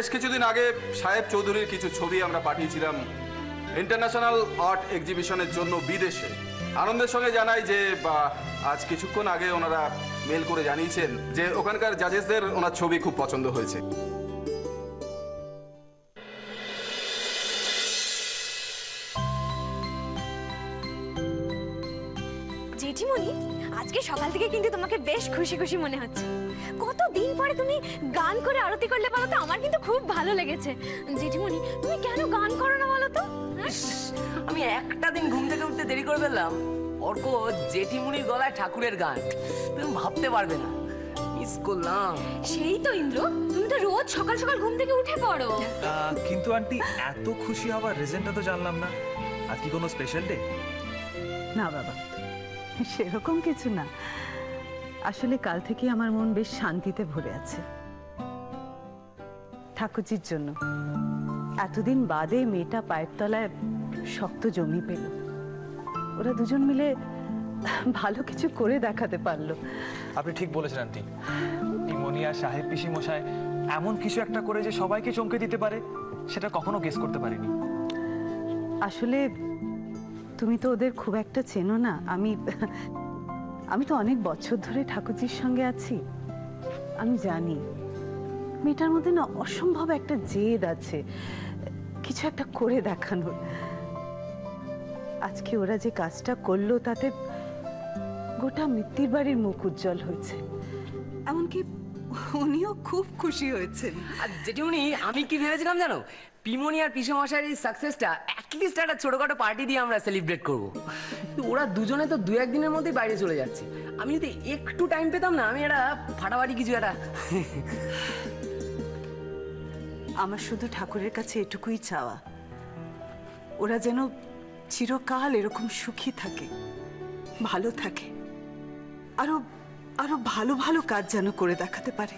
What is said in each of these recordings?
বেশ কিছুদিন আগে সাহেব চৌধুরীর কিছু ছবি আমরা পাঠিয়েছিলাম ইন্টারন্যাশনাল আর্ট এক্সিবিশনের জন্য বিদেশে। আনন্দের সঙ্গে জানাই যে আজ কিছুক্ষণ আগে ওনারা মেল করে জানিয়েছেন যে ওখানকার জাজেসদের ওনার ছবি খুব পছন্দ হয়েছে। জেঠিমণি, আজকে সকাল থেকে কিন্তু তোমাকে বেশ খুশি খুশি মনে হচ্ছে। কতদিন পরে তুমি গান করে আরতি করলে বলো তো, আমার কিন্তু খুব ভালো লেগেছে। জেঠিমণি, তুমি কেন গান করো না বলো তো? আমি একটা দিন ঘুম থেকে উঠতে দেরি করে ফেললাম, অর্ক জেঠিমুনির গলায় ঠাকুরের গান, তুমি ভাবতে পারবে না, মিস করলাম। সেই তো ইন্দ্র, তুমি তো রোজ সকাল সকাল ঘুম থেকে উঠে পড়ো। কিন্তু আন্টি, এত খুশি হওয়ার রিজনটা তো জানলাম না। আজ কি কোনো স্পেশাল ডে? না বাবা, সেরকম কিছু না। আসলে কাল থেকে আমার মন বেশ শান্তিতে ভরে আছে ঠাকুরজির জন্য। এতদিন বাদে মেয়েটা পায়ের তলায় শক্ত জমি পেল। ওরা দুজন মিলে ভালো কিছু করে দেখাতে পারলো। আপনি ঠিক বলেছেন আন্টি। পিমনি আর সাহেব পিসি মশাই এমন কিছু একটা করে যে সবাইকে চমকে দিতে পারে, সেটা কখনো গেস করতে পারিনি। আসলে তুমি তো ওদের খুব একটা চেনো না। আমি তো অনেক বছর ধরে ঠাকুরজির সঙ্গে আছি। আমি জানি মেয়েটার মধ্যে না অসম্ভব একটা জেদ আছে, কিছু একটা করে দেখানোর। আজকে ওরা যে কাজটা করলো তাতে গোটা মিত্তির বাড়ির মুখ উজ্জ্বল হয়েছে। এমনকি উনিও খুব খুশি হয়েছেন। আর জেঠিমুনি, আমি কি ভেবেছিলাম জানো, পিমনি আর পিসে মশাইয়ের এই সাকসেসটা অ্যাটলিস্ট একটা ছোটখাটো পার্টি দিয়ে আমরা সেলিব্রেট করব। ওরা দুজনে তো দু একদিনের মধ্যেই বাইরে চলে যাচ্ছে। আমি যদি একটু টাইম পেতাম না, আমি একটা ফাটাফাটি কিছু একটা। আমার শুধু ঠাকুরের কাছে এটুকুই চাওয়া, ওরা যেন চিরকাল এরকম সুখী থাকে, ভালো থাকে, আরো আরো ভালো ভালো কাজ যেন করে দেখাতে পারে।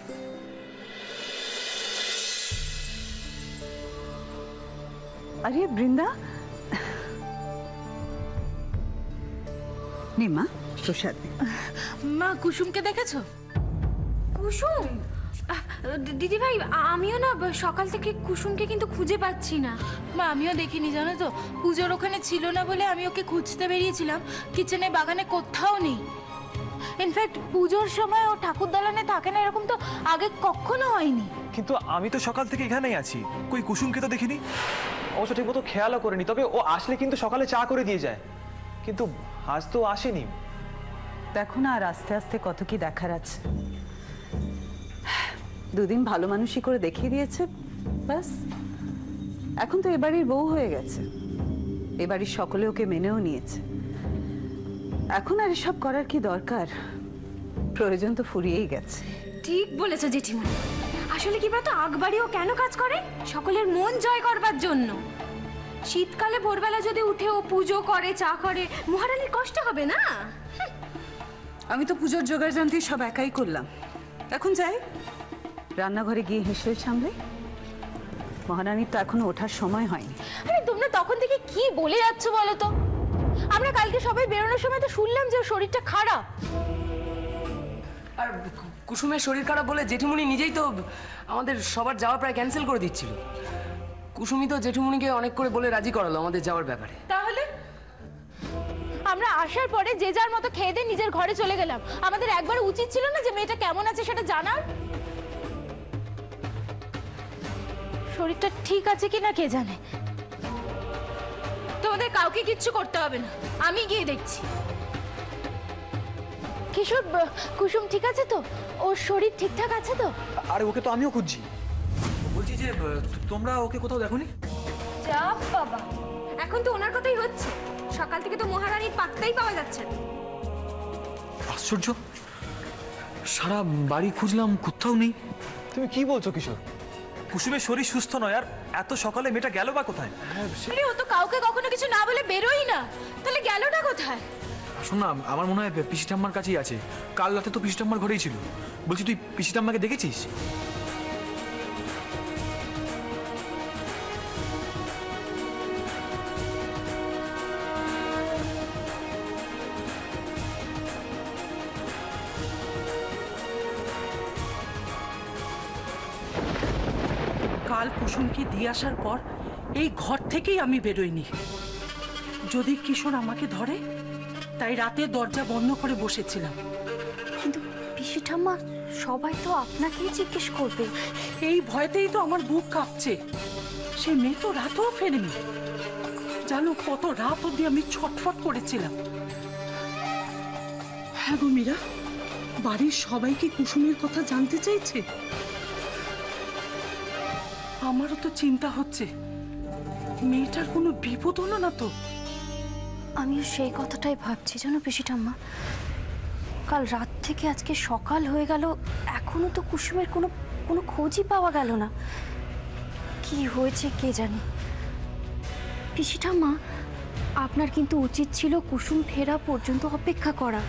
আরে বৃন্দা, নে মা প্রসাদ। মা, কুসুমকে দেখেছো? কুসুম? দিদি ভাই, আমিও না সকাল থেকে কুসুমকে কিন্তু খুঁজে পাচ্ছি না। মা, আমিও দেখিনি জানো তো। পুজোর ওখানে ছিল না বলে আমি ওকে খুঁজতে বেরিয়েছিলাম, কিচেনে বাগানে কোথাও নেই। ইনফ্যাক্ট পুজোর সময় ও ঠাকুর দালানে থাকে না, এরকম তো আগে কখনো হয়নি। কিন্তু আমি তো সকাল থেকে এখানেই আছি, কই কুসুমকে তো দেখিনি। অবশ্য ঠিক মতো খেয়ালও করিনি, তবে ও আসলে কিন্তু সকালে চা করে দিয়ে যায়, কিন্তু আজ তো আসেনি। দেখো না, আর আস্তে আস্তে কত কি দেখার আছে। দুদিন ভালো মানুষই করে দেখিয়ে দিয়েছে, ব্যাস। এখন তো এবাড়ির বউ হয়ে গেছে, এবাড়ির সকলে ওকে মেনেও নিয়েছে। এখন আর এসব করার কি দরকার? প্রয়োজন তো ফুরিয়েই গেছে। ঠিক বলেছো জেঠিমণি। আসলে কি বলতো, আগবাড়িও কেন কাজ করে? সকলের মন জয় করবার জন্য। শীতকালে ভোরবেলা যদি উঠে ও পুজো করে, চা করে, মহারানীর কষ্ট হবে না? আমি তো পুজোর জোগাড় জানতে সব একাই করলাম। এখন যাই রান্নাঘরে গিয়ে হেসে সামলে। মহারানীর তো এখনো ওঠার সময় হয়নি। আরে তোমরা তখন থেকে কি বলে যাচ্ছ বলো তো? আমরা কালকে সবাই বেরোনোর সময় তো শুনলাম যে ওর শরীরটা খারাপ। আর কুসুমের শরীর খারাপ বলে জেঠিমুনি নিজেই তো আমাদের সবার যাওয়া প্রায় ক্যান্সেল করে দিচ্ছিল। কুসুমি তো জেঠিমুনিকে অনেক করে বলে রাজি করালো আমাদের যাওয়ার ব্যাপারে। তাহলে আমরা আসার পরে যে যার মতো খেয়ে দিয়ে নিজের ঘরে চলে গেলাম। আমাদের একবার উচিত ছিল না যে মেয়েটা কেমন আছে সেটা জানার? শরীরটা ঠিক আছে কিনা কে জানে। তোমাদের কাউকে কিচ্ছু করতে হবে না, আমি গিয়ে দেখছি। কিশোর, কুসুম ঠিক আছে তো? ওর শরীর ঠিকঠাক আছে তো? আরে ওকে তো আমিও খুঁজছি। বলছি যে তোমরা ওকে কোথাও দেখোনি? যা বাবা, এখন তো ওনার কথাই হচ্ছে। সকাল থেকে তো মহারানীর পাত্তাই পাওয়া যাচ্ছে না। আশ্চর্য, সারা বাড়ি খুঁজলাম, কোথাও নেই। তুমি কি বলছো কিশোর? কুসুমের শরীর সুস্থ নয়, আর এত সকালে মেয়েটা গেল বা কোথায়? আরে ও তো কাউকে কখনো কিছু না বলে বেরোই না, তাহলে গেলটা কোথায়? শোন না, আমার মনে হয় পিসি ঠাম্মার কাছেই আছে। কাল রাতে তো পিসি ঠাম্মার ঘরেই ছিল। বলছি, তুই পিসি ঠাম্মাকে দেখেছিস? কাল কুসুমকে দিয়ে আসার পর এই ঘর থেকেই আমি বেরোইনি। যদি কিশোর আমাকে ধরে, তাই রাতে দরজা বন্ধ করে বসেছিলাম। কিন্তু পিসি ঠাম্মা, সবাই তো আপনাকেই জিজ্ঞেস করবে। এই ভয়তেই তো আমার বুক কাঁপছে। সে মেয়ে তো রাতেও ফেরেনি। জানো কত রাত অব্দি আমি ছটফট করেছিলাম। হ্যাঁ গো মীরা, বাড়ির সবাই কি কুসুমের কথা জানতে চাইছে? আমারও তো চিন্তা হচ্ছে, মেয়েটার কোনো বিপদ হলো না তো? আমিও সেই কথাটাই ভাবছি জানো পিসি ঠাম্মা। কাল রাত থেকে আজকে সকাল হয়ে গেল, এখনো তো কুসুমের কোনো কোনো খোঁজই পাওয়া গেল না। কি হয়েছে কে জানে। পিসি ঠাম্মা, আপনার কিন্তু উচিত ছিল কুসুম ফেরা পর্যন্ত অপেক্ষা করা।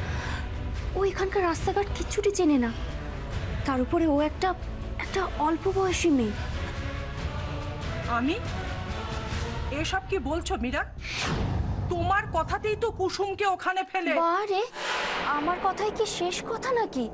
ও এখানকার রাস্তাঘাট কিচ্ছুটি চেনে না, তার উপরে ও একটা অল্প বয়সী মেয়ে। আমি এসব কি বলছো মীরা? তোমার কথাতেই তো কুসুমকে ওখানে ফেলে। বারে, আমার কথাই কি শেষ কথা নাকি?